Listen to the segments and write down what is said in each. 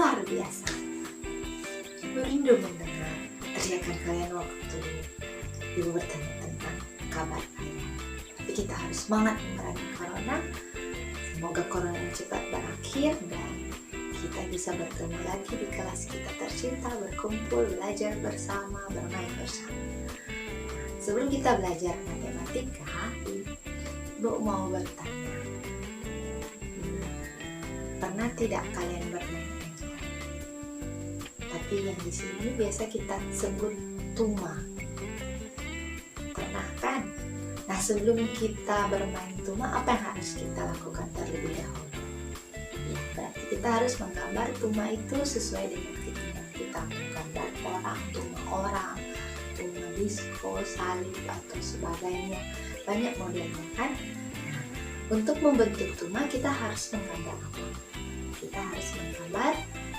luar biasa. Ibu rindu mendengar teriakan kalian waktu Ibu bertanya tentang kabar kalian. Tapi kita harus semangat memerangi corona. Semoga corona yang cepat berakhir dan kita bisa bertemu lagi di kelas kita tercinta, berkumpul, belajar bersama, bermain bersama. Sebelum kita belajar matematika, Ibu mau bertanya, pernah tidak kalian bermain engkel? Tapi yang di sini biasa kita sebut tuma. Pernah kan? Nah, sebelum kita bermain tuma, apa yang harus kita lakukan terlebih dahulu? Ya, berarti kita harus menggambar tuma itu sesuai dengan keinginan kita. Menggambar orang, tuma disko, salib, atau sebagainya. Banyak modelnya kan? Nah, untuk membentuk tuma kita harus menggambar apa? Kita harus menggambar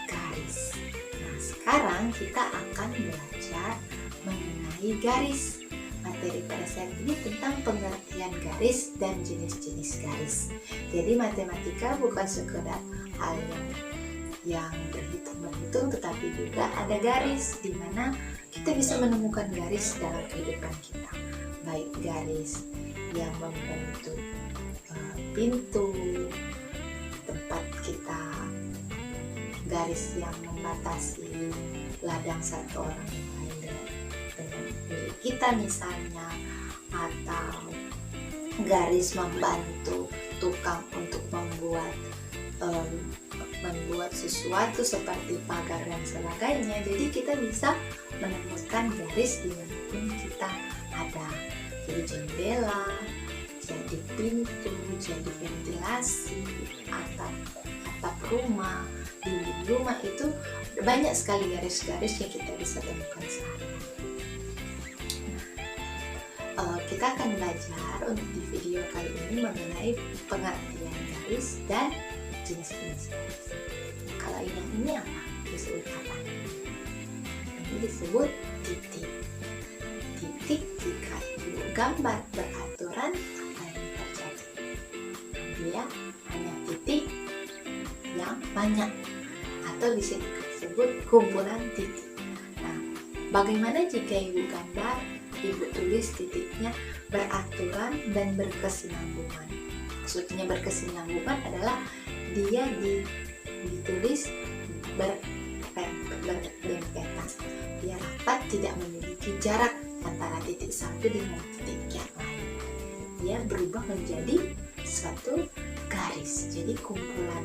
garis. Nah, sekarang kita akan belajar mengenai garis. Materi pada saat ini tentang pengertian garis dan jenis-jenis garis. Jadi matematika bukan sekedar hal yang berhitung, tetapi juga ada garis di mana kita bisa menemukan garis dalam kehidupan kita. Baik garis yang membentuk pintu tempat kita, garis yang membatasi ladang satu orang yang lain dengan milik kita misalnya, atau garis membantu tukang untuk membuat sesuatu seperti pagar dan sebagainya. Jadi kita bisa menemukan garis dimanapun kita ada. Jadi jendela, jadi pintu, jadi ventilasi, atap rumah, dinding rumah, itu banyak sekali garis-garis yang kita bisa temukan sehari-hari. Kita akan belajar untuk di video kali ini mengenai pengertian garis dan jenis-jenis garis. Kalau yang ini apa? Disebut apa? Ini disebut titik. Titik jika Ibu gambar beraturan, apa yang terjadi? Dia hanya titik yang banyak, atau bisa disebut kumpulan titik. Nah, bagaimana jika Ibu gambar, Ibu tulis titiknya beraturan dan berkesinambungan? Maksudnya berkesinambungan adalah dia ditulis berdempetan, dia rapat, tidak memiliki jarak antara titik satu dengan titik yang lain. Dia berubah menjadi suatu garis. Jadi kumpulan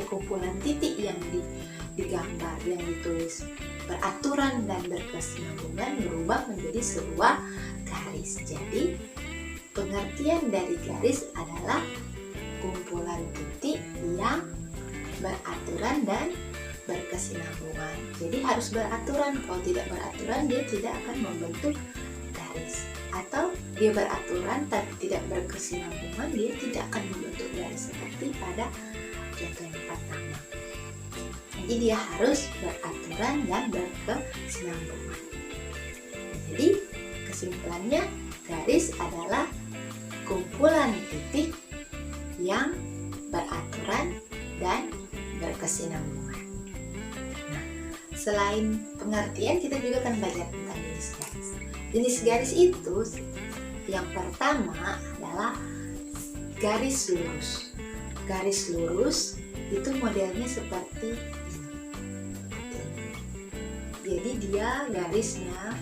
kumpulan titik yang digambar, yang ditulis beraturan dan berkesinambungan berubah menjadi sebuah garis. Jadi pengertian dari garis adalah kumpulan titik yang beraturan dan berkesinambungan. Jadi harus beraturan. Kalau tidak beraturan, dia tidak akan membentuk garis. Atau dia beraturan tapi tidak berkesinambungan, dia tidak akan membentuk garis seperti pada contoh yang pertama. Jadi dia harus beraturan dan berkesinambungan. Jadi kesimpulannya, garis adalah kumpulan titik yang beraturan dan berkesinambungan. Nah, selain pengertian, kita juga akan belajar tentang jenis garis. Jenis garis itu yang pertama adalah garis lurus. Garis lurus itu modelnya seperti ini. Jadi dia garisnya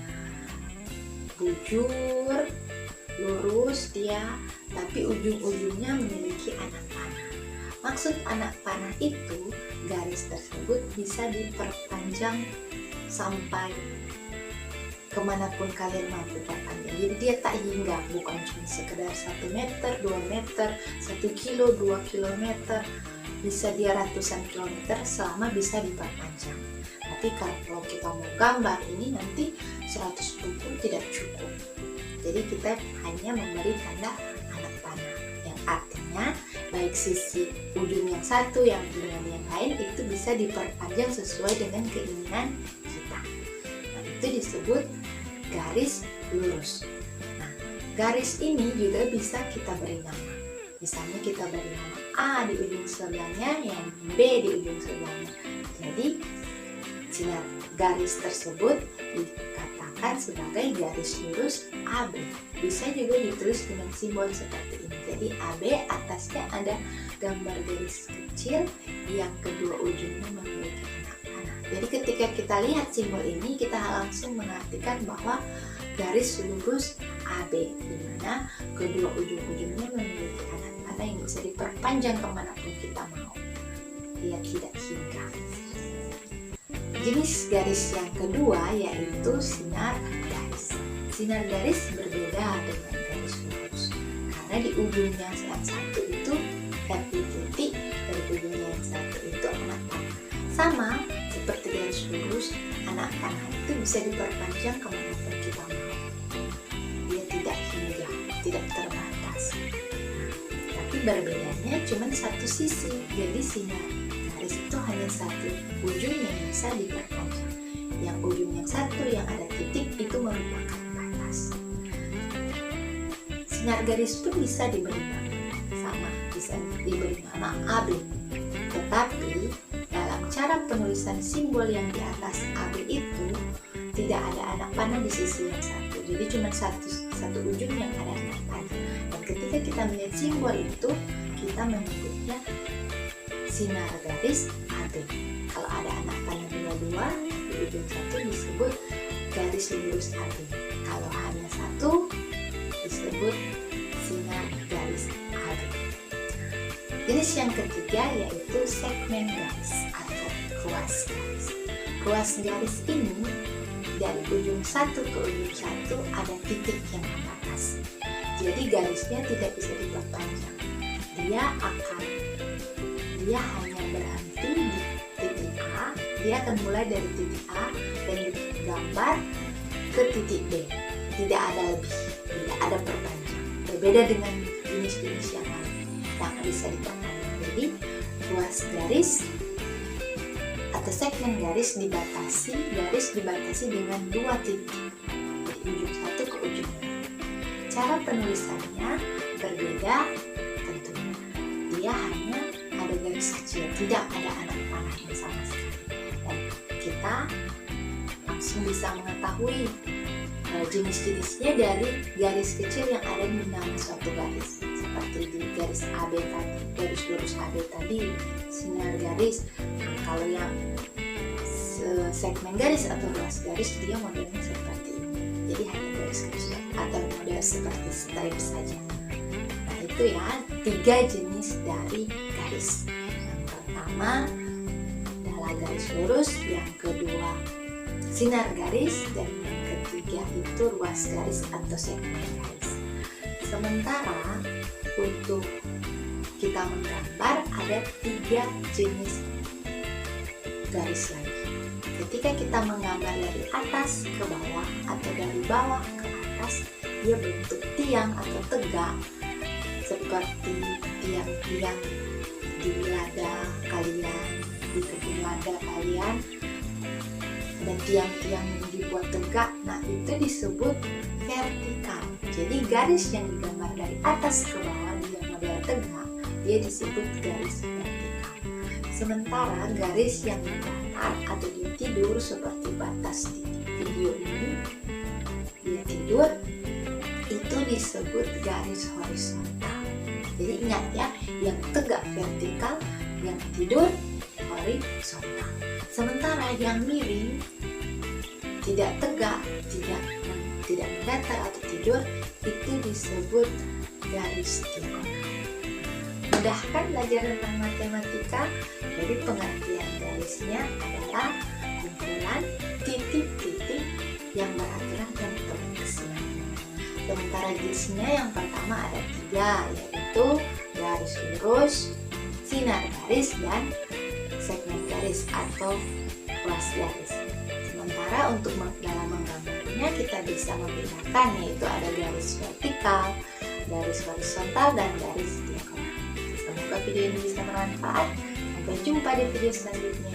bujur, lurus dia, tapi ujung-ujungnya memiliki anak panah. Maksud anak panah itu, garis tersebut bisa diperpanjang sampai kemanapun kalian mampu perpanjang. Jadi dia tak hingga, bukan cuma sekedar 1 meter, 2 meter, 1 kilo, 2 kilometer, bisa dia ratusan kilometer selama bisa diperpanjang. Tapi kalau kita mau gambar ini nanti 100 buku tidak cukup. Jadi kita hanya memberi tanda anak panah, yang artinya baik sisi ujung yang satu yang dengan yang lain itu bisa diperpanjang sesuai dengan keinginan kita. Nah, itu disebut garis lurus. Nah, garis ini juga bisa kita beri nama. Misalnya kita beri nama A di ujung sebelahnya, yang B di ujung sebelahnya. Jadi sinar garis tersebut dikatakan sebagai garis lurus AB. Bisa juga ditulis dengan simbol seperti ini. Jadi AB atasnya ada gambar garis kecil yang kedua ujungnya memiliki anak panah. Jadi ketika kita lihat simbol ini, kita langsung mengartikan bahwa garis lurus AB, di mana kedua ujung-ujungnya memiliki anak panah yang bisa diperpanjang kemanapun kita mau. Dia tidak hingga. Jenis garis yang kedua yaitu sinar garis. Sinar garis berbeda dengan garis lurus karena di ujungnya yang satu itu titik, dari ujungnya yang satu itu anak panah. Sama seperti garis lurus, anak panah itu bisa diperpanjang kemanapun kita mau. Dia tidak hingga, tidak terbatas. Tapi berbedanya cuma satu sisi. Jadi sinar garis itu hanya satu ujung yang bisa diperpanjang. Yang ujung yang satu yang ada titik itu merupakan batas. Sinar garis pun bisa diberi nama, sama bisa diberi nama AB. Tetapi dalam cara penulisan simbol yang di atas AB itu tidak ada anak panah di sisi yang satu. Jadi cuma satu ujung yang ada anak panah. Dan ketika kita melihat simbol itu, kita menyebutnya sinar garis AB. Kalau ada anak panah dua-dua di ujung satu disebut garis lurus AB. Kalau hanya satu disebut sinar garis AB. Jenis yang ketiga yaitu segmen garis atau ruas garis. Ruas garis ini dari ujung satu ke ujung satu ada titik yang membatasi. Jadi garisnya tidak bisa diperpanjang. Dia hanya berhenti di titik A. Dia akan mulai dari titik A dan digambar ke titik B. Tidak ada lebih, tidak ada perpanjang. Berbeda dengan jenis-jenis yang lain yang bisa diperpanjang. Jadi ruas garis atau segmen garis dibatasi dengan dua titik dari ujung satu ke ujung lain. Cara penulisannya berbeda tentunya. Dia hanya ada garis kecil, tidak ada anak panahnya sama sekali. Dan kita langsung bisa mengetahui jenis-jenisnya dari garis kecil yang ada di dalam suatu garis. Seperti di garis AB tadi, garis lurus AB tadi, sinar garis. Kalau yang segmen garis atau ruas garis, dia modelnya seperti ini. Jadi hanya garis kecil atau model seperti stripe saja. Nah itu ya, 3 jenis dari garis. Yang pertama adalah garis lurus, yang kedua sinar garis, dan yang ketiga itu ruas garis atau segmen garis. Sementara untuk kita menggambar ada 3 jenis garis lagi. Ketika kita menggambar dari atas ke bawah atau dari bawah ke atas, dia bentuk tiang atau tegak seperti tiang-tiang di lada kalian, di kebun lada kalian, dan tiang-tiang yang dibuat tegak. Nah itu disebut vertikal. Jadi garis yang digambar dari atas ke bawah dia model tegak, dia disebut garis vertikal. Sementara garis yang datar atau dia tidur seperti batas di video ini, dia tidur, itu disebut garis horizontal. Jadi ingat ya, yang tegak vertikal, yang tidur horizontal. Sementara yang miring, tidak tegak, tidak mendatar atau tidur, itu disebut garis diagonal. Mudahkan belajar tentang matematika. Jadi pengertian garisnya adalah kumpulan titik-titik yang beraturan dan berkesinambungan. Sementara jenisnya yang pertama ada 3, yaitu garis lurus, sinar garis, dan segmen garis atau ruas garis. Sementara untuk dalam menggambarnya kita bisa membedakan, yaitu ada garis vertikal, garis horizontal, dan garis diagonal. Semoga video ini bisa bermanfaat. Sampai jumpa di video selanjutnya.